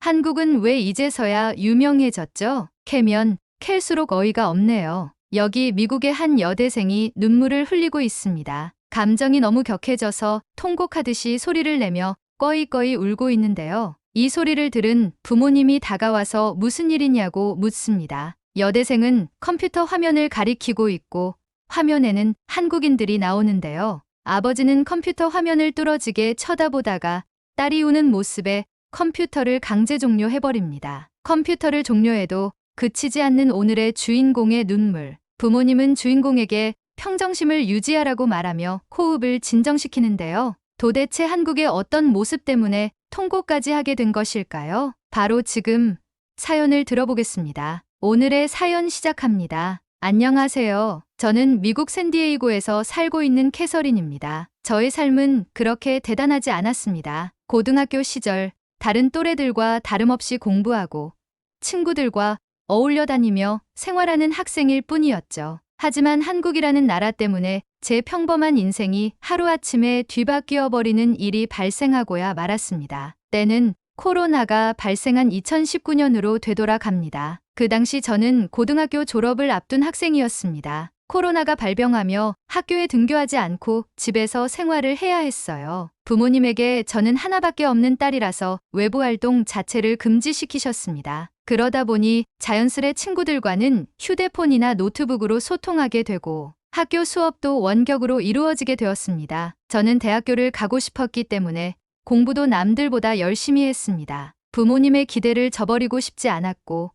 한국은 왜 이제서야 유명해졌죠? 캐면 캘수록 어이가 없네요. 여기 미국의 한 여대생이 눈물을 흘리고 있습니다. 감정이 너무 격해져서 통곡하듯이 소리를 내며 꺼이꺼이 울고 있는데요. 이 소리를 들은 부모님이 다가와서 무슨 일이냐고 묻습니다. 여대생은 컴퓨터 화면을 가리키고 있고 화면에는 한국인들이 나오는데요. 아버지는 컴퓨터 화면을 뚫어지게 쳐다보다가 딸이 우는 모습에 컴퓨터를 강제 종료해버립니다. 컴퓨터를 종료해도 그치지 않는 오늘의 주인공의 눈물. 부모님은 주인공에게 평정심을 유지하라고 말하며 호흡을 진정시키는데요. 도대체 한국의 어떤 모습 때문에 통곡까지 하게 된 것일까요? 바로 지금 사연을 들어보겠습니다. 오늘의 사연 시작합니다. 안녕하세요. 저는 미국 샌디에이고에서 살고 있는 캐서린입니다. 저의 삶은 그렇게 대단하지 않았습니다. 고등학교 시절 다른 또래들과 다름없이 공부하고 친구들과 어울려 다니며 생활하는 학생일 뿐이었죠. 하지만 한국이라는 나라 때문에 제 평범한 인생이 하루아침에 뒤바뀌어 버리는 일이 발생하고야 말았습니다. 때는 코로나가 발생한 2019년으로 되돌아갑니다. 그 당시 저는 고등학교 졸업을 앞둔 학생이었습니다. 코로나가 발병하며 학교에 등교하지 않고 집에서 생활을 해야 했어요. 부모님에게 저는 하나밖에 없는 딸이라서 외부 활동 자체를 금지시키셨습니다. 그러다 보니 자연스레 친구들과는 휴대폰이나 노트북으로 소통하게 되고 학교 수업도 원격으로 이루어지게 되었습니다. 저는 대학교를 가고 싶었기 때문에 공부도 남들보다 열심히 했습니다. 부모님의 기대를 저버리고 싶지 않았고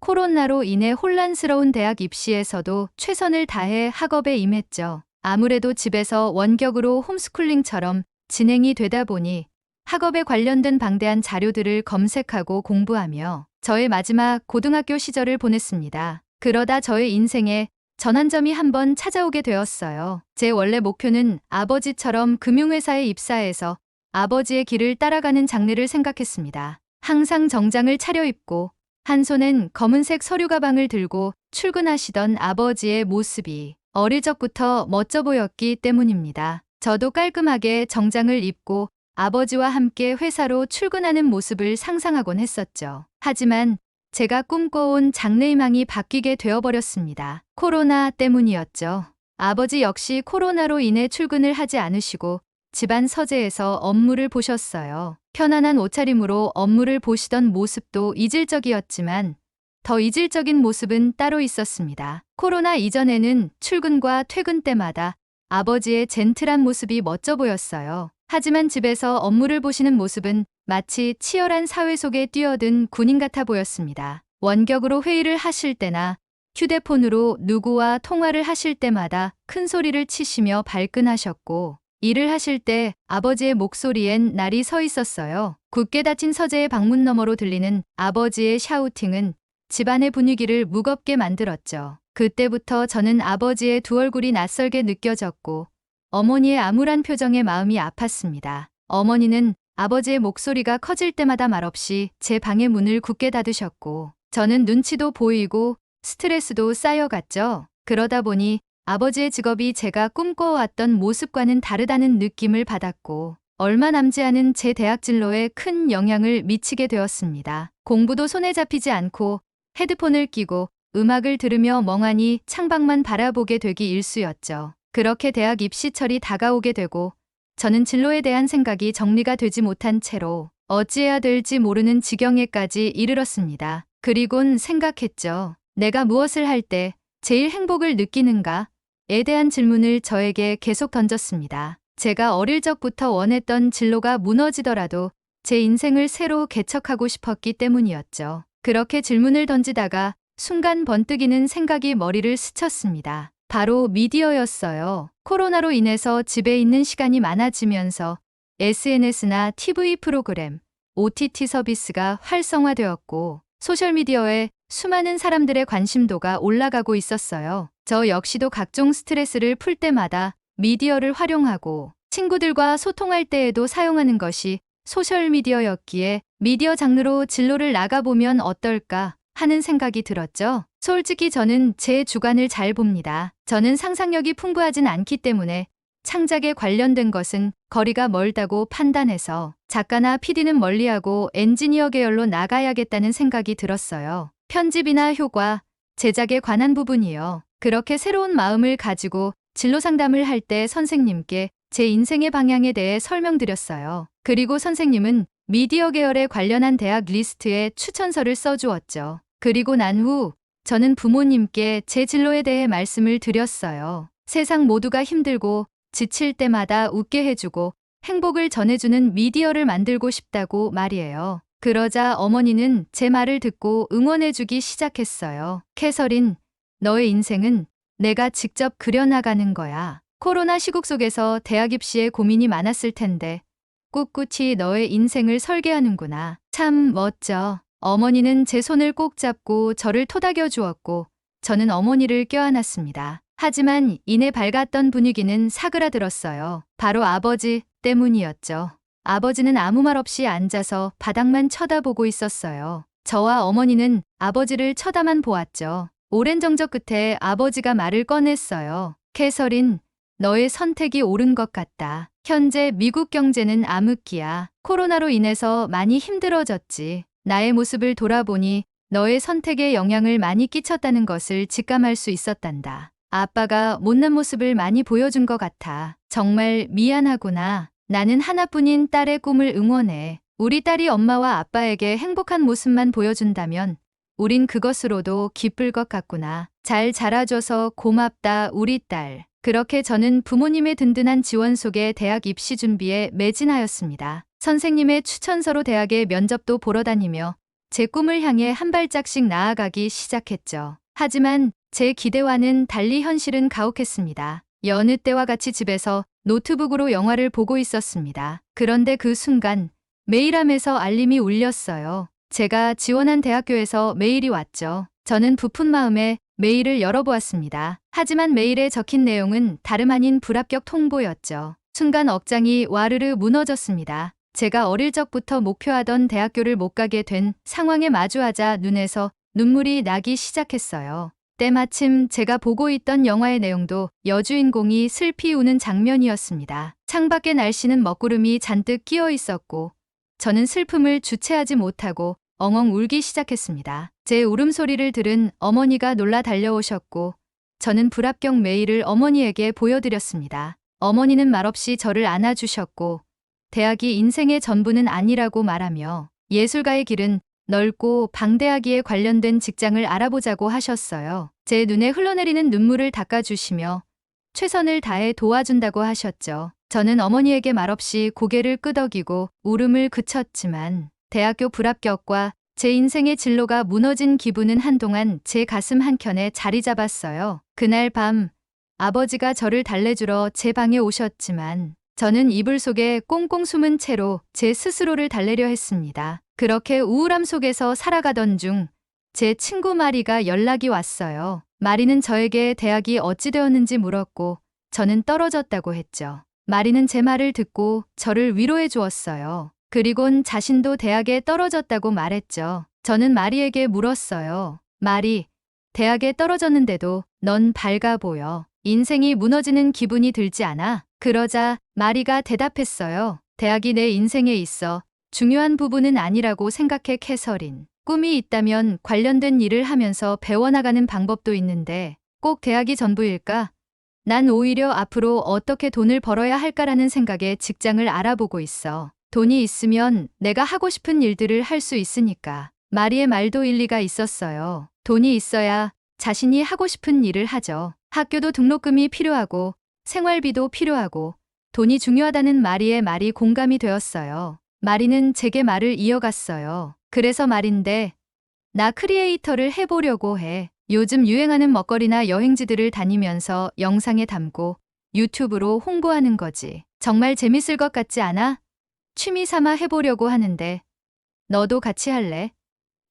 코로나로 인해 혼란스러운 대학 입시에서도 최선을 다해 학업에 임했죠. 아무래도 집에서 원격으로 홈스쿨링처럼 진행이 되다 보니 학업에 관련된 방대한 자료들을 검색하고 공부하며 저의 마지막 고등학교 시절을 보냈습니다. 그러다 저의 인생에 전환점이 한번 찾아오게 되었어요. 제 원래 목표는 아버지처럼 금융회사에 입사해서 아버지의 길을 따라가는 장래를 생각했습니다. 항상 정장을 차려입고 한 손엔 검은색 서류 가방을 들고 출근하시던 아버지의 모습이 어릴 적부터 멋져 보였기 때문입니다. 저도 깔끔하게 정장을 입고 아버지와 함께 회사로 출근하는 모습을 상상하곤 했었죠. 하지만 제가 꿈꿔온 장래희망이 바뀌게 되어버렸습니다. 코로나 때문이었죠. 아버지 역시 코로나로 인해 출근을 하지 않으시고 집안 서재에서 업무를 보셨어요. 편안한 옷차림으로 업무를 보시던 모습도 이질적이었지만 더 이질적인 모습은 따로 있었습니다. 코로나 이전에는 출근과 퇴근 때마다 아버지의 젠틀한 모습이 멋져 보였어요. 하지만 집에서 업무를 보시는 모습은 마치 치열한 사회 속에 뛰어든 군인 같아 보였습니다. 원격으로 회의를 하실 때나 휴대폰으로 누구와 통화를 하실 때마다 큰 소리를 치시며 발끈하셨고 일을 하실 때 아버지의 목소리엔 날이 서 있었어요. 굳게 닫힌 서재의 방문 너머로 들리는 아버지의 샤우팅은 집안의 분위기를 무겁게 만들었죠. 그때부터 저는 아버지의 두 얼굴이 낯설게 느껴졌고 어머니의 암울한 표정에 마음이 아팠습니다. 어머니는 아버지의 목소리가 커질 때마다 말없이 제 방의 문을 굳게 닫으셨고 저는 눈치도 보이고 스트레스도 쌓여갔죠. 그러다 보니 아버지의 직업이 제가 꿈꿔왔던 모습과는 다르다는 느낌을 받았고 얼마 남지 않은 제 대학 진로에 큰 영향을 미치게 되었습니다. 공부도 손에 잡히지 않고 헤드폰을 끼고 음악을 들으며 멍하니 창밖만 바라보게 되기 일쑤였죠. 그렇게 대학 입시철이 다가오게 되고 저는 진로에 대한 생각이 정리가 되지 못한 채로 어찌해야 될지 모르는 지경에까지 이르렀습니다. 그리곤 생각했죠. 내가 무엇을 할 때 제일 행복을 느끼는가에 대한 질문을 저에게 계속 던졌습니다. 제가 어릴 적부터 원했던 진로가 무너지더라도 제 인생을 새로 개척하고 싶었기 때문이었죠. 그렇게 질문을 던지다가 순간 번뜩이는 생각이 머리를 스쳤습니다. 바로 미디어였어요. 코로나로 인해서 집에 있는 시간이 많아지면서 SNS나 TV 프로그램, OTT 서비스가 활성화되었고 소셜미디어에 수많은 사람들의 관심도가 올라가고 있었어요. 저 역시도 각종 스트레스를 풀 때마다 미디어를 활용하고 친구들과 소통할 때에도 사용하는 것이 소셜미디어였기에 미디어 장르로 진로를 나가보면 어떨까 하는 생각이 들었죠. 솔직히 저는 제 주관을 잘 봅니다. 저는 상상력이 풍부하진 않기 때문에 창작에 관련된 것은 거리가 멀다고 판단해서 작가나 PD는 멀리하고 엔지니어 계열로 나가야겠다는 생각이 들었어요. 편집이나 효과, 제작에 관한 부분이요. 그렇게 새로운 마음을 가지고 진로 상담을 할 때 선생님께 제 인생의 방향에 대해 설명드렸어요. 그리고 선생님은 미디어 계열에 관련한 대학 리스트에 추천서를 써주었죠. 그리고 난 후 저는 부모님께 제 진로에 대해 말씀을 드렸어요. 세상 모두가 힘들고 지칠 때마다 웃게 해주고 행복을 전해주는 미디어를 만들고 싶다고 말이에요. 그러자 어머니는 제 말을 듣고 응원해주기 시작했어요. 캐서린, 너의 인생은 내가 직접 그려나가는 거야. 코로나 시국 속에서 대학 입시에 고민이 많았을 텐데 꿋꿋이 너의 인생을 설계하는구나. 참 멋져. 어머니는 제 손을 꼭 잡고 저를 토닥여 주었고 저는 어머니를 껴안았습니다. 하지만 이내 밝았던 분위기는 사그라들었어요. 바로 아버지 때문이었죠. 아버지는 아무 말 없이 앉아서 바닥만 쳐다보고 있었어요. 저와 어머니는 아버지를 쳐다만 보았죠. 오랜 정적 끝에 아버지가 말을 꺼냈어요. 캐서린, 너의 선택이 옳은 것 같다. 현재 미국 경제는 암흑기야. 코로나로 인해서 많이 힘들어졌지. 나의 모습을 돌아보니 너의 선택에 영향을 많이 끼쳤다는 것을 직감할 수 있었단다. 아빠가 못난 모습을 많이 보여준 것 같아. 정말 미안하구나. 나는 하나뿐인 딸의 꿈을 응원해. 우리 딸이 엄마와 아빠에게 행복한 모습만 보여준다면 우린 그것으로도 기쁠 것 같구나. 잘 자라줘서 고맙다, 우리 딸. 그렇게 저는 부모님의 든든한 지원 속에 대학 입시 준비에 매진하였습니다. 선생님의 추천서로 대학에 면접도 보러 다니며 제 꿈을 향해 한 발짝씩 나아가기 시작했죠. 하지만 제 기대와는 달리 현실은 가혹했습니다. 여느 때와 같이 집에서 노트북으로 영화를 보고 있었습니다. 그런데 그 순간 메일함에서 알림이 울렸어요. 제가 지원한 대학교에서 메일이 왔죠. 저는 부푼 마음에 메일을 열어보았습니다. 하지만 메일에 적힌 내용은 다름 아닌 불합격 통보였죠. 순간 억장이 와르르 무너졌습니다. 제가 어릴 적부터 목표하던 대학교를 못 가게 된 상황에 마주하자 눈에서 눈물이 나기 시작했어요. 때마침 제가 보고 있던 영화의 내용도 여주인공이 슬피 우는 장면이었습니다. 창밖의 날씨는 먹구름이 잔뜩 끼어 있었고 저는 슬픔을 주체하지 못하고 엉엉 울기 시작했습니다. 제 울음소리를 들은 어머니가 놀라 달려오셨고 저는 불합격 메일을 어머니에게 보여드렸습니다. 어머니는 말없이 저를 안아주셨고 대학이 인생의 전부는 아니라고 말하며 예술가의 길은 넓고 방대하기에 관련된 직장을 알아보자고 하셨어요. 제 눈에 흘러내리는 눈물을 닦아주시며 최선을 다해 도와준다고 하셨죠. 저는 어머니에게 말없이 고개를 끄덕이고 울음을 그쳤지만 대학교 불합격과 제 인생의 진로가 무너진 기분은 한동안 제 가슴 한켠에 자리 잡았어요. 그날 밤 아버지가 저를 달래주러 제 방에 오셨지만 저는 이불 속에 꽁꽁 숨은 채로 제 스스로를 달래려 했습니다. 그렇게 우울함 속에서 살아가던 중 제 친구 마리가 연락이 왔어요. 마리는 저에게 대학이 어찌 되었는지 물었고 저는 떨어졌다고 했죠. 마리는 제 말을 듣고 저를 위로해 주었어요. 그리곤 자신도 대학에 떨어졌다고 말했죠. 저는 마리에게 물었어요. 마리, 대학에 떨어졌는데도 넌 밝아 보여. 인생이 무너지는 기분이 들지 않아? 그러자 마리가 대답했어요. 대학이 내 인생에 있어 중요한 부분은 아니라고 생각해 캐서린. 꿈이 있다면 관련된 일을 하면서 배워나가는 방법도 있는데 꼭 대학이 전부일까? 난 오히려 앞으로 어떻게 돈을 벌어야 할까라는 생각에 직장을 알아보고 있어. 돈이 있으면 내가 하고 싶은 일들을 할 수 있으니까. 마리의 말도 일리가 있었어요. 돈이 있어야 자신이 하고 싶은 일을 하죠. 학교도 등록금이 필요하고 생활비도 필요하고 돈이 중요하다는 마리의 말이 공감이 되었어요. 마리는 제게 말을 이어갔어요. 그래서 말인데 나 크리에이터를 해보려고 해. 요즘 유행하는 먹거리나 여행지들을 다니면서 영상에 담고 유튜브로 홍보하는 거지. 정말 재밌을 것 같지 않아? 취미 삼아 해보려고 하는데 너도 같이 할래?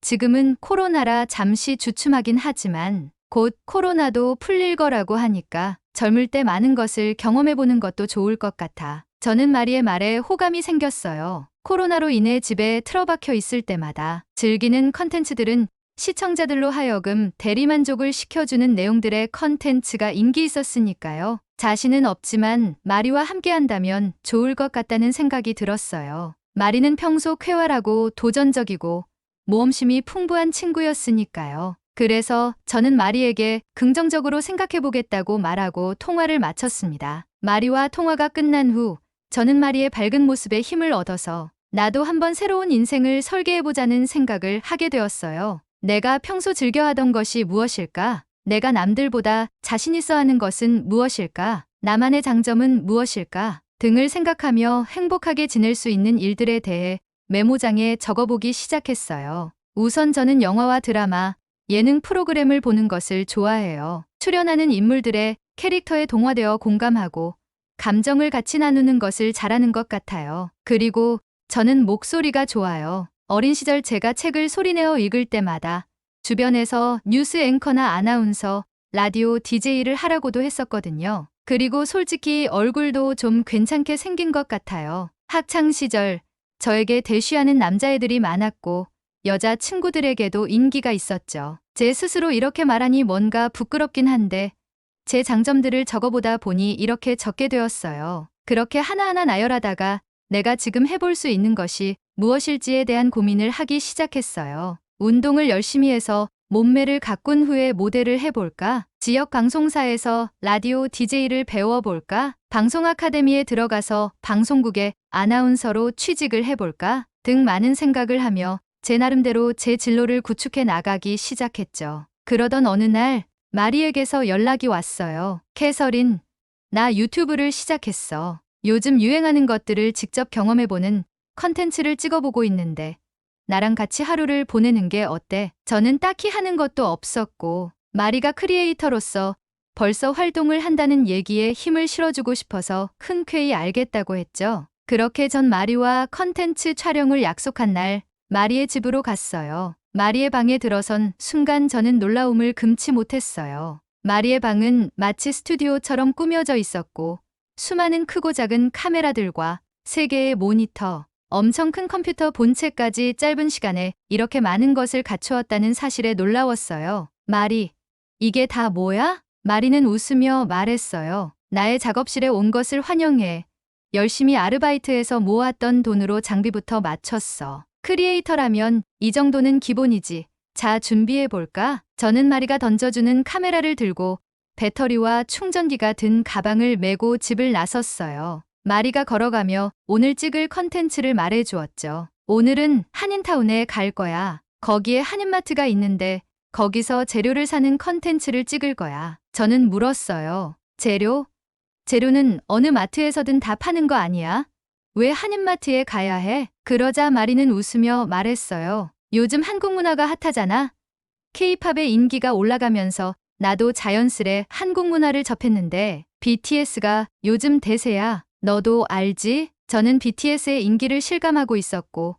지금은 코로나라 잠시 주춤하긴 하지만 곧 코로나도 풀릴 거라고 하니까 젊을 때 많은 것을 경험해보는 것도 좋을 것 같아. 저는 마리의 말에 호감이 생겼어요. 코로나로 인해 집에 틀어박혀 있을 때마다 즐기는 컨텐츠들은 시청자들로 하여금 대리만족을 시켜주는 내용들의 컨텐츠가 인기 있었으니까요. 자신은 없지만 마리와 함께한다면 좋을 것 같다는 생각이 들었어요. 마리는 평소 쾌활하고 도전적이고 모험심이 풍부한 친구였으니까요. 그래서 저는 마리에게 긍정적으로 생각해보겠다고 말하고 통화를 마쳤습니다. 마리와 통화가 끝난 후 저는 마리의 밝은 모습에 힘을 얻어서 나도 한번 새로운 인생을 설계해보자는 생각을 하게 되었어요. 내가 평소 즐겨하던 것이 무엇일까? 내가 남들보다 자신 있어 하는 것은 무엇일까? 나만의 장점은 무엇일까? 등을 생각하며 행복하게 지낼 수 있는 일들에 대해 메모장에 적어보기 시작했어요. 우선 저는 영화와 드라마, 예능 프로그램을 보는 것을 좋아해요. 출연하는 인물들의 캐릭터에 동화되어 공감하고 감정을 같이 나누는 것을 잘하는 것 같아요. 그리고 저는 목소리가 좋아요. 어린 시절 제가 책을 소리내어 읽을 때마다 주변에서 뉴스 앵커나 아나운서, 라디오 DJ를 하라고도 했었거든요. 그리고 솔직히 얼굴도 좀 괜찮게 생긴 것 같아요. 학창 시절 저에게 대쉬하는 남자애들이 많았고 여자 친구들에게도 인기가 있었죠. 제 스스로 이렇게 말하니 뭔가 부끄럽긴 한데 제 장점들을 적어보다 보니 이렇게 적게 되었어요. 그렇게 하나하나 나열하다가 내가 지금 해볼 수 있는 것이 무엇일지에 대한 고민을 하기 시작했어요. 운동을 열심히 해서 몸매를 가꾼 후에 모델을 해볼까? 지역 방송사에서 라디오 DJ를 배워볼까? 방송 아카데미에 들어가서 방송국의 아나운서로 취직을 해볼까? 등 많은 생각을 하며 제 나름대로 제 진로를 구축해 나가기 시작했죠. 그러던 어느 날 마리에게서 연락이 왔어요. 캐서린, 나 유튜브를 시작했어. 요즘 유행하는 것들을 직접 경험해보는 컨텐츠를 찍어보고 있는데 나랑 같이 하루를 보내는 게 어때? 저는 딱히 하는 것도 없었고 마리가 크리에이터로서 벌써 활동을 한다는 얘기에 힘을 실어주고 싶어서 흔쾌히 알겠다고 했죠. 그렇게 전 마리와 컨텐츠 촬영을 약속한 날 마리의 집으로 갔어요. 마리의 방에 들어선 순간 저는 놀라움을 금치 못했어요. 마리의 방은 마치 스튜디오처럼 꾸며져 있었고 수많은 크고 작은 카메라들과 3개의 모니터, 엄청 큰 컴퓨터 본체까지 짧은 시간에 이렇게 많은 것을 갖추었다는 사실에 놀라웠어요. 마리, 이게 다 뭐야? 마리는 웃으며 말했어요. 나의 작업실에 온 것을 환영해. 열심히 아르바이트해서 모았던 돈으로 장비부터 맞췄어. 크리에이터라면 이 정도는 기본이지. 자, 준비해볼까? 저는 마리가 던져주는 카메라를 들고 배터리와 충전기가 든 가방을 메고 집을 나섰어요. 마리가 걸어가며 오늘 찍을 컨텐츠를 말해주었죠. 오늘은 한인타운에 갈 거야. 거기에 한인마트가 있는데 거기서 재료를 사는 컨텐츠를 찍을 거야. 저는 물었어요. 재료? 재료는 어느 마트에서든 다 파는 거 아니야? 왜 한인마트에 가야 해? 그러자 마리는 웃으며 말했어요. 요즘 한국 문화가 핫하잖아. K-팝의 인기가 올라가면서 나도 자연스레 한국 문화를 접했는데 BTS가 요즘 대세야. 너도 알지? 저는 BTS의 인기를 실감하고 있었고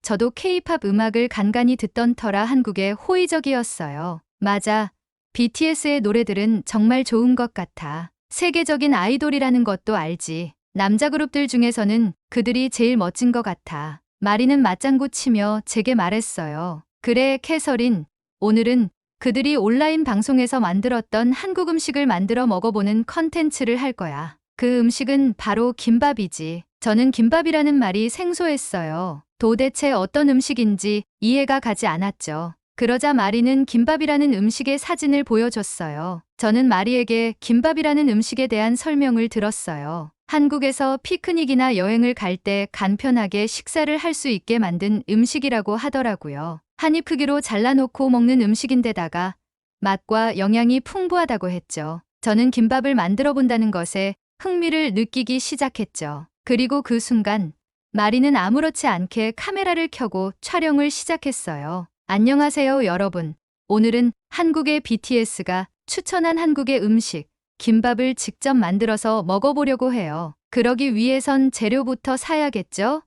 저도 K-팝 음악을 간간히 듣던 터라 한국에 호의적이었어요. 맞아. BTS의 노래들은 정말 좋은 것 같아. 세계적인 아이돌이라는 것도 알지. 남자 그룹들 중에서는 그들이 제일 멋진 것 같아. 마리는 맞장구 치며 제게 말했어요. 그래, 캐서린. 오늘은 그들이 온라인 방송에서 만들었던 한국 음식을 만들어 먹어보는 컨텐츠를 할 거야. 그 음식은 바로 김밥이지. 저는 김밥이라는 말이 생소했어요. 도대체 어떤 음식인지 이해가 가지 않았죠. 그러자 마리는 김밥이라는 음식의 사진을 보여줬어요. 저는 마리에게 김밥이라는 음식에 대한 설명을 들었어요. 한국에서 피크닉이나 여행을 갈 때 간편하게 식사를 할 수 있게 만든 음식이라고 하더라고요. 한 입 크기로 잘라놓고 먹는 음식인데다가 맛과 영양이 풍부하다고 했죠. 저는 김밥을 만들어 본다는 것에 흥미를 느끼기 시작했죠. 그리고 그 순간 마리는 아무렇지 않게 카메라를 켜고 촬영을 시작했어요. 안녕하세요, 여러분. 오늘은 한국의 BTS가 추천한 한국의 음식, 김밥을 직접 만들어서 먹어보려고 해요. 그러기 위해선 재료부터 사야겠죠?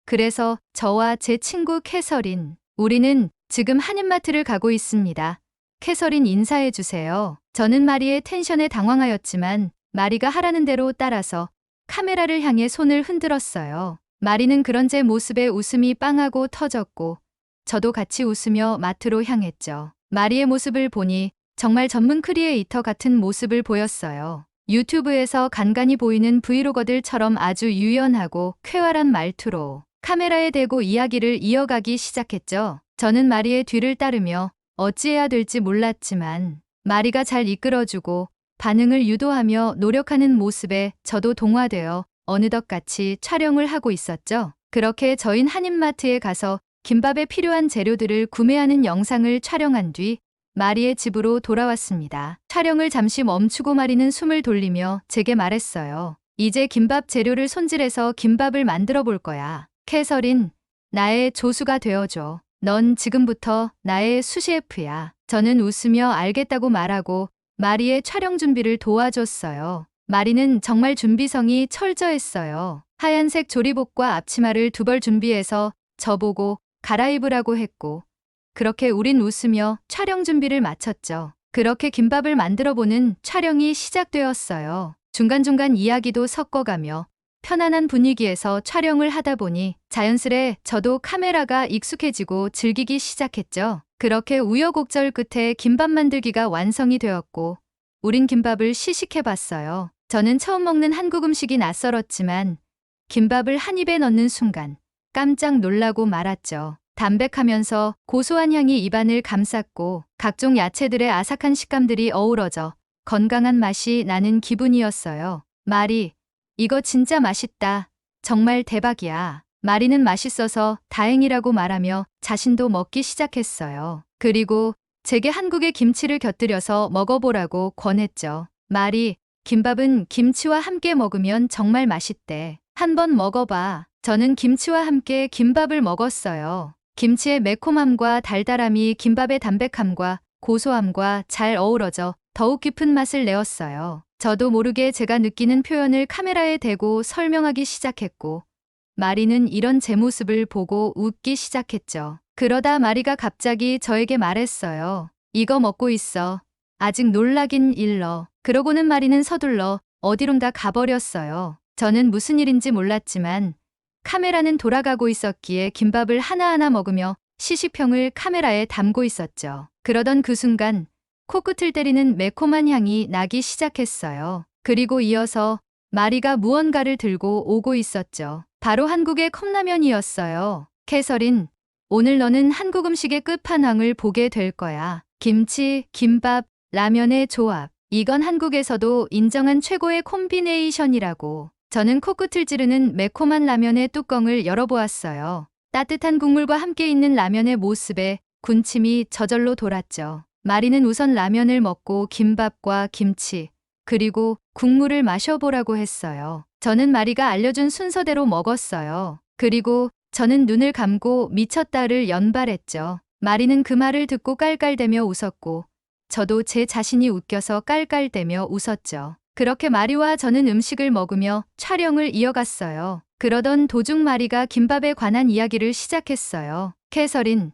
그래서 저와 제 친구 캐서린, 우리는 지금 한인마트를 가고 있습니다. 캐서린 인사해주세요. 저는 마리의 텐션에 당황하였지만 마리가 하라는 대로 따라서 카메라를 향해 손을 흔들었어요. 마리는 그런 제 모습에 웃음이 빵하고 터졌고 저도 같이 웃으며 마트로 향했죠. 마리의 모습을 보니 정말 전문 크리에이터 같은 모습을 보였어요. 유튜브에서 간간히 보이는 브이로거들처럼 아주 유연하고 쾌활한 말투로 카메라에 대고 이야기를 이어가기 시작했죠. 저는 마리의 뒤를 따르며 어찌해야 될지 몰랐지만 마리가 잘 이끌어주고 반응을 유도하며 노력하는 모습에 저도 동화되어 어느덧 같이 촬영을 하고 있었죠. 그렇게 저흰 한인마트에 가서 김밥에 필요한 재료들을 구매하는 영상을 촬영한 뒤 마리의 집으로 돌아왔습니다. 촬영을 잠시 멈추고 마리는 숨을 돌리며 제게 말했어요. 이제 김밥 재료를 손질해서 김밥을 만들어 볼 거야. 캐서린, 나의 조수가 되어줘. 넌 지금부터 나의 수셰프야. 저는 웃으며 알겠다고 말하고 마리의 촬영 준비를 도와줬어요. 마리는 정말 준비성이 철저했어요. 하얀색 조리복과 앞치마를 2벌 준비해서 저보고 갈아입으라고 했고 그렇게 우린 웃으며 촬영 준비를 마쳤죠. 그렇게 김밥을 만들어보는 촬영이 시작되었어요. 중간중간 이야기도 섞어가며 편안한 분위기에서 촬영을 하다 보니 자연스레 저도 카메라가 익숙해지고 즐기기 시작했죠. 그렇게 우여곡절 끝에 김밥 만들기가 완성이 되었고 우린 김밥을 시식해봤어요. 저는 처음 먹는 한국 음식이 낯설었지만 김밥을 한 입에 넣는 순간 깜짝 놀라고 말았죠. 담백하면서 고소한 향이 입안을 감쌌고 각종 야채들의 아삭한 식감들이 어우러져 건강한 맛이 나는 기분이었어요. 마리, 이거 진짜 맛있다. 정말 대박이야. 마리는 맛있어서 다행이라고 말하며 자신도 먹기 시작했어요. 그리고 제게 한국의 김치를 곁들여서 먹어보라고 권했죠. 마리, 김밥은 김치와 함께 먹으면 정말 맛있대. 한번 먹어봐. 저는 김치와 함께 김밥을 먹었어요. 김치의 매콤함과 달달함이 김밥의 담백함과 고소함과 잘 어우러져 더욱 깊은 맛을 내었어요. 저도 모르게 제가 느끼는 표현을 카메라에 대고 설명하기 시작했고 마리는 이런 제 모습을 보고 웃기 시작했죠. 그러다 마리가 갑자기 저에게 말했어요. 이거 먹고 있어. 아직 놀라긴 일러. 그러고는 마리는 서둘러 어디론가 가버렸어요. 저는 무슨 일인지 몰랐지만 카메라는 돌아가고 있었기에 김밥을 하나하나 먹으며 시식평을 카메라에 담고 있었죠. 그러던 그 순간 코끝을 때리는 매콤한 향이 나기 시작했어요. 그리고 이어서 마리가 무언가를 들고 오고 있었죠. 바로 한국의 컵라면이었어요. 캐서린, 오늘 너는 한국 음식의 끝판왕을 보게 될 거야. 김치, 김밥, 라면의 조합. 이건 한국에서도 인정한 최고의 콤비네이션이라고. 저는 코끝을 찌르는 매콤한 라면의 뚜껑을 열어보았어요. 따뜻한 국물과 함께 있는 라면의 모습에 군침이 저절로 돌았죠. 마리는 우선 라면을 먹고 김밥과 김치, 그리고 국물을 마셔보라고 했어요. 저는 마리가 알려준 순서대로 먹었어요. 그리고 저는 눈을 감고 미쳤다를 연발했죠. 마리는 그 말을 듣고 깔깔대며 웃었고 저도 제 자신이 웃겨서 깔깔대며 웃었죠. 그렇게 마리와 저는 음식을 먹으며 촬영을 이어갔어요. 그러던 도중 마리가 김밥에 관한 이야기를 시작했어요. 캐서린,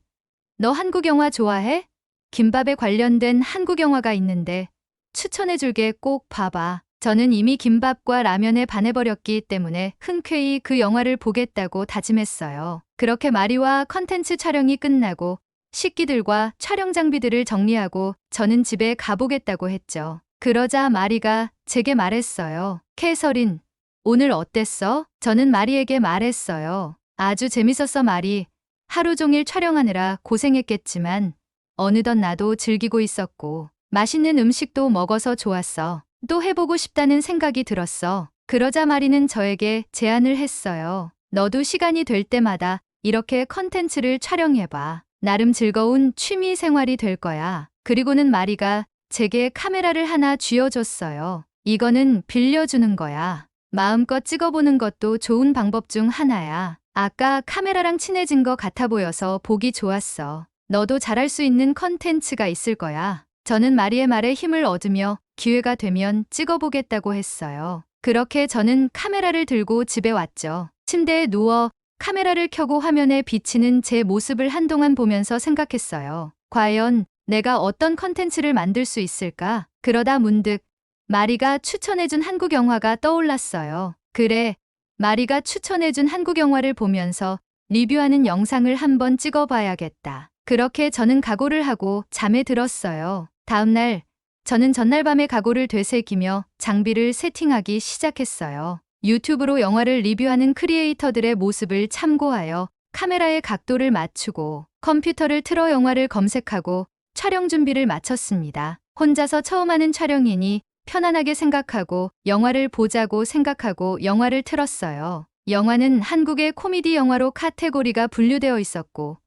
너 한국 영화 좋아해? 김밥에 관련된 한국 영화가 있는데 추천해줄게. 꼭 봐봐. 저는 이미 김밥과 라면에 반해버렸기 때문에 흔쾌히 그 영화를 보겠다고 다짐했어요. 그렇게 마리와 컨텐츠 촬영이 끝나고 식기들과 촬영 장비들을 정리하고 저는 집에 가보겠다고 했죠. 그러자 마리가 제게 말했어요. 캐서린, 오늘 어땠어? 저는 마리에게 말했어요. 아주 재밌었어 마리. 하루 종일 촬영하느라 고생했겠지만 어느덧 나도 즐기고 있었고 맛있는 음식도 먹어서 좋았어. 또 해보고 싶다는 생각이 들었어. 그러자 마리는 저에게 제안을 했어요. 너도 시간이 될 때마다 이렇게 컨텐츠를 촬영해봐. 나름 즐거운 취미 생활이 될 거야. 그리고는 마리가 제게 카메라를 하나 쥐어줬어요. 이거는 빌려주는 거야. 마음껏 찍어보는 것도 좋은 방법 중 하나야. 아까 카메라랑 친해진 것 같아 보여서 보기 좋았어. 너도 잘할 수 있는 컨텐츠가 있을 거야. 저는 마리의 말에 힘을 얻으며 기회가 되면 찍어보겠다고 했어요. 그렇게 저는 카메라를 들고 집에 왔죠. 침대에 누워 카메라를 켜고 화면에 비치는 제 모습을 한동안 보면서 생각했어요. 과연 내가 어떤 컨텐츠를 만들 수 있을까? 그러다 문득 마리가 추천해준 한국 영화가 떠올랐어요. 그래, 마리가 추천해준 한국 영화를 보면서 리뷰하는 영상을 한번 찍어봐야겠다. 그렇게 저는 각오를 하고 잠에 들었어요. 다음날 저는 전날 밤에 각오를 되새기며 장비를 세팅하기 시작했어요. 유튜브로 영화를 리뷰하는 크리에이터들의 모습을 참고하여 카메라의 각도를 맞추고 컴퓨터를 틀어 영화를 검색하고 촬영 준비를 마쳤습니다. 혼자서 처음 하는 촬영이니 편안하게 생각하고 영화를 보자고 생각하고 영화를 틀었어요. 영화는 한국의 코미디 영화로 카테고리가 분류되어 있었고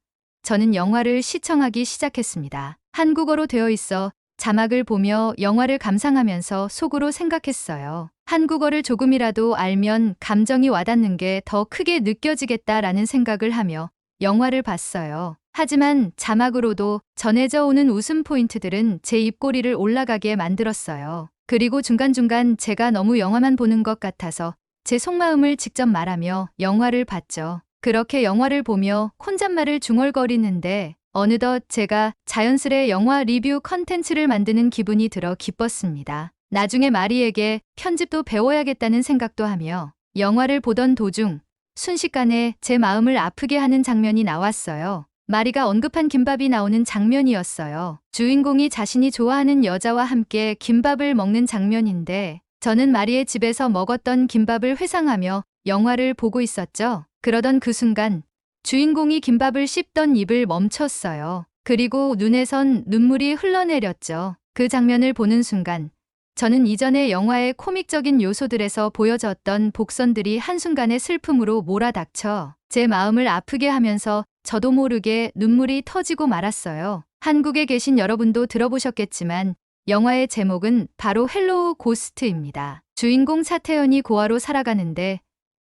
저는 영화를 시청하기 시작했습니다. 한국어로 되어 있어 자막을 보며 영화를 감상하면서 속으로 생각했어요. 한국어를 조금이라도 알면 감정이 와닿는 게 더 크게 느껴지겠다라는 생각을 하며 영화를 봤어요. 하지만 자막으로도 전해져 오는 웃음 포인트들은 제 입꼬리를 올라가게 만들었어요. 그리고 중간중간 제가 너무 영화만 보는 것 같아서 제 속마음을 직접 말하며 영화를 봤죠. 그렇게 영화를 보며 혼잣말을 중얼거리는데 어느덧 제가 자연스레 영화 리뷰 컨텐츠를 만드는 기분이 들어 기뻤습니다. 나중에 마리에게 편집도 배워야겠다는 생각도 하며 영화를 보던 도중 순식간에 제 마음을 아프게 하는 장면이 나왔어요. 마리가 언급한 김밥이 나오는 장면이었어요. 주인공이 자신이 좋아하는 여자와 함께 김밥을 먹는 장면인데 저는 마리의 집에서 먹었던 김밥을 회상하며 영화를 보고 있었죠. 그러던 그 순간 주인공이 김밥을 씹던 입을 멈췄어요. 그리고 눈에선 눈물이 흘러내렸죠. 그 장면을 보는 순간 저는 이전의 영화의 코믹적인 요소들에서 보여졌던 복선들이 한순간에 슬픔으로 몰아닥쳐 제 마음을 아프게 하면서 저도 모르게 눈물이 터지고 말았어요. 한국에 계신 여러분도 들어보셨겠지만 영화의 제목은 바로 헬로우 고스트입니다. 주인공 차태현이 고아로 살아가는데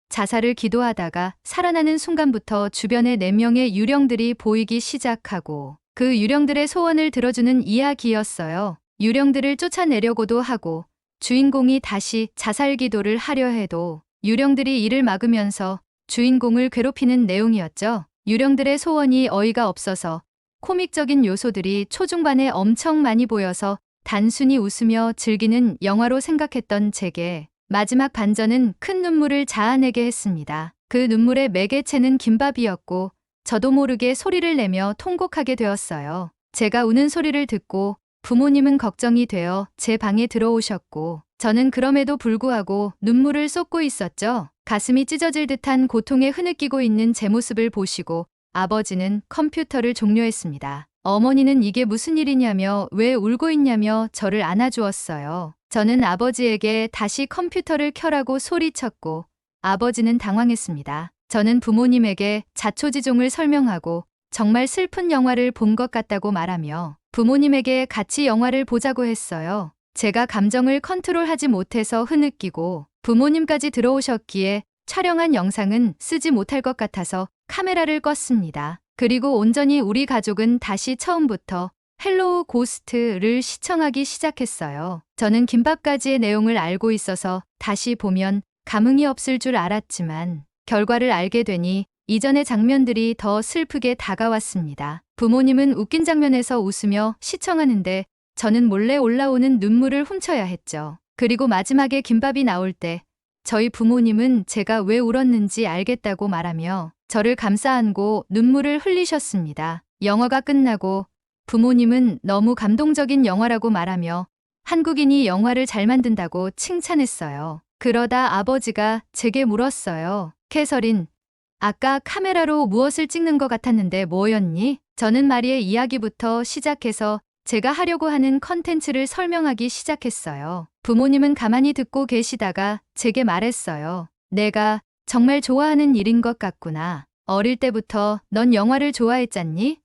자살을 기도하다가 살아나는 순간부터 주변에 4명의 유령들이 보이기 시작하고 그 유령들의 소원을 들어주는 이야기였어요. 유령들을 쫓아내려고도 하고 주인공이 다시 자살 기도를 하려 해도 유령들이 이를 막으면서 주인공을 괴롭히는 내용이었죠. 유령들의 소원이 어이가 없어서 코믹적인 요소들이 초중반에 엄청 많이 보여서 단순히 웃으며 즐기는 영화로 생각했던 제게 마지막 반전은 큰 눈물을 자아내게 했습니다. 그 눈물의 매개체는 김밥이었고 저도 모르게 소리를 내며 통곡하게 되었어요. 제가 우는 소리를 듣고 부모님은 걱정이 되어 제 방에 들어오셨고 저는 그럼에도 불구하고 눈물을 쏟고 있었죠. 가슴이 찢어질 듯한 고통에 흐느끼고 있는 제 모습을 보시고 아버지는 컴퓨터를 종료했습니다. 어머니는 이게 무슨 일이냐며 왜 울고 있냐며 저를 안아주었어요. 저는 아버지에게 다시 컴퓨터를 켜라고 소리쳤고 아버지는 당황했습니다. 저는 부모님에게 자초지종을 설명하고 정말 슬픈 영화를 본 것 같다고 말하며 부모님에게 같이 영화를 보자고 했어요. 제가 감정을 컨트롤하지 못해서 흐느끼고 부모님까지 들어오셨기에 촬영한 영상은 쓰지 못할 것 같아서 카메라를 껐습니다. 그리고 온전히 우리 가족은 다시 처음부터 헬로우 고스트를 시청하기 시작했어요. 저는 김밥까지의 내용을 알고 있어서 다시 보면 감흥이 없을 줄 알았지만 결과를 알게 되니 이전의 장면들이 더 슬프게 다가왔습니다. 부모님은 웃긴 장면에서 웃으며 시청하는데 저는 몰래 올라오는 눈물을 훔쳐야 했죠. 그리고 마지막에 김밥이 나올 때 저희 부모님은 제가 왜 울었는지 알겠다고 말하며 저를 감싸 안고 눈물을 흘리셨습니다. 영화가 끝나고 부모님은 너무 감동적인 영화라고 말하며 한국인이 영화를 잘 만든다고 칭찬했어요. 그러다 아버지가 제게 물었어요. 캐서린, 아까 카메라로 무엇을 찍는 것 같았는데 뭐였니? 저는 마리의 이야기부터 시작해서 제가 하려고 하는 컨텐츠를 설명하기 시작했어요. 부모님은 가만히 듣고 계시다가 제게 말했어요. 내가 정말 좋아하는 일인 것 같구나. 어릴 때부터 넌 영화를 좋아했잖니?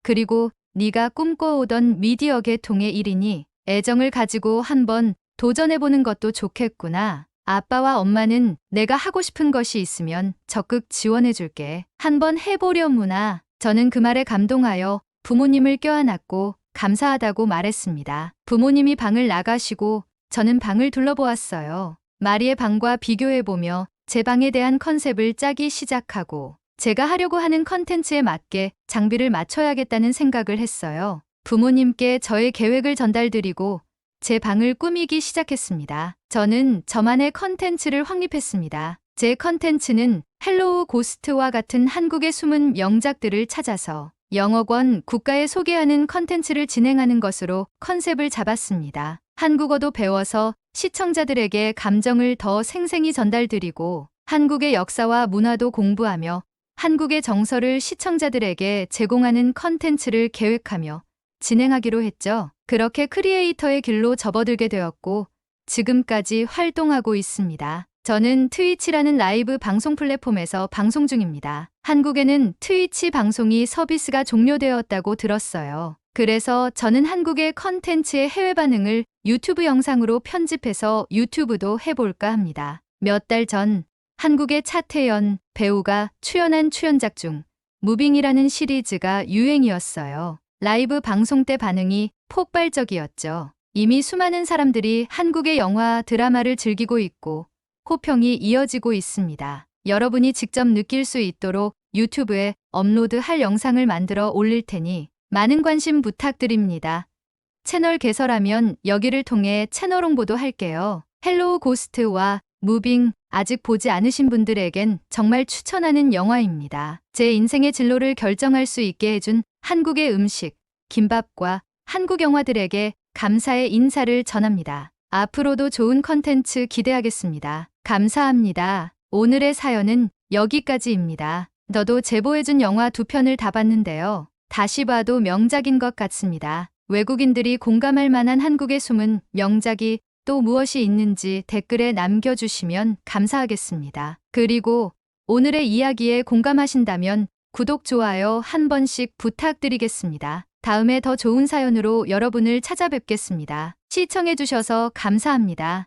그리고 네가 꿈꿔오던 미디어 계통의 일이니 애정을 가지고 한번 도전해보는 것도 좋겠구나. 아빠와 엄마는 내가 하고 싶은 것이 있으면 적극 지원해줄게. 한번 해보려무나. 저는 그 말에 감동하여 부모님을 껴안았고 감사하다고 말했습니다. 부모님이 방을 나가시고 저는 방을 둘러보았어요. 마리의 방과 비교해보며 제 방에 대한 컨셉을 짜기 시작하고 제가 하려고 하는 컨텐츠에 맞게 장비를 맞춰야겠다는 생각을 했어요. 부모님께 저의 계획을 전달드리고 제 방을 꾸미기 시작했습니다. 저는 저만의 컨텐츠를 확립했습니다. 제 컨텐츠는 헬로우 고스트와 같은 한국의 숨은 명작들을 찾아서 영어권 국가에 소개하는 컨텐츠를 진행하는 것으로 컨셉을 잡았습니다. 한국어도 배워서 시청자들에게 감정을 더 생생히 전달드리고 한국의 역사와 문화도 공부하며 한국의 정서를 시청자들에게 제공하는 컨텐츠를 계획하며 진행하기로 했죠. 그렇게 크리에이터의 길로 접어들게 되었고 지금까지 활동하고 있습니다. 저는 트위치라는 라이브 방송 플랫폼에서 방송 중입니다. 한국에는 트위치 방송이 서비스가 종료되었다고 들었어요. 그래서 저는 한국의 컨텐츠의 해외 반응을 유튜브 영상으로 편집해서 유튜브도 해볼까 합니다. 몇 달 전 한국의 차태현 배우가 출연한 출연작 중 무빙이라는 시리즈가 유행이었어요. 라이브 방송 때 반응이 폭발적이었죠. 이미 수많은 사람들이 한국의 영화, 드라마를 즐기고 있고 호평이 이어지고 있습니다. 여러분이 직접 느낄 수 있도록 유튜브에 업로드할 영상을 만들어 올릴 테니 많은 관심 부탁드립니다. 채널 개설하면 여기를 통해 채널 홍보도 할게요. 헬로우 고스트와 무빙 아직 보지 않으신 분들에겐 정말 추천하는 영화입니다. 제 인생의 진로를 결정할 수 있게 해준 한국의 음식, 김밥과 한국 영화들에게 감사의 인사를 전합니다. 앞으로도 좋은 컨텐츠 기대하겠습니다. 감사합니다. 오늘의 사연은 여기까지입니다. 너도 제보해준 영화 2편을 다 봤는데요. 다시 봐도 명작인 것 같습니다. 외국인들이 공감할 만한 한국의 숨은 명작이 또 무엇이 있는지 댓글에 남겨주시면 감사하겠습니다. 그리고 오늘의 이야기에 공감하신다면 구독, 좋아요 한 번씩 부탁드리겠습니다. 다음에 더 좋은 사연으로 여러분을 찾아뵙겠습니다. 시청해주셔서 감사합니다.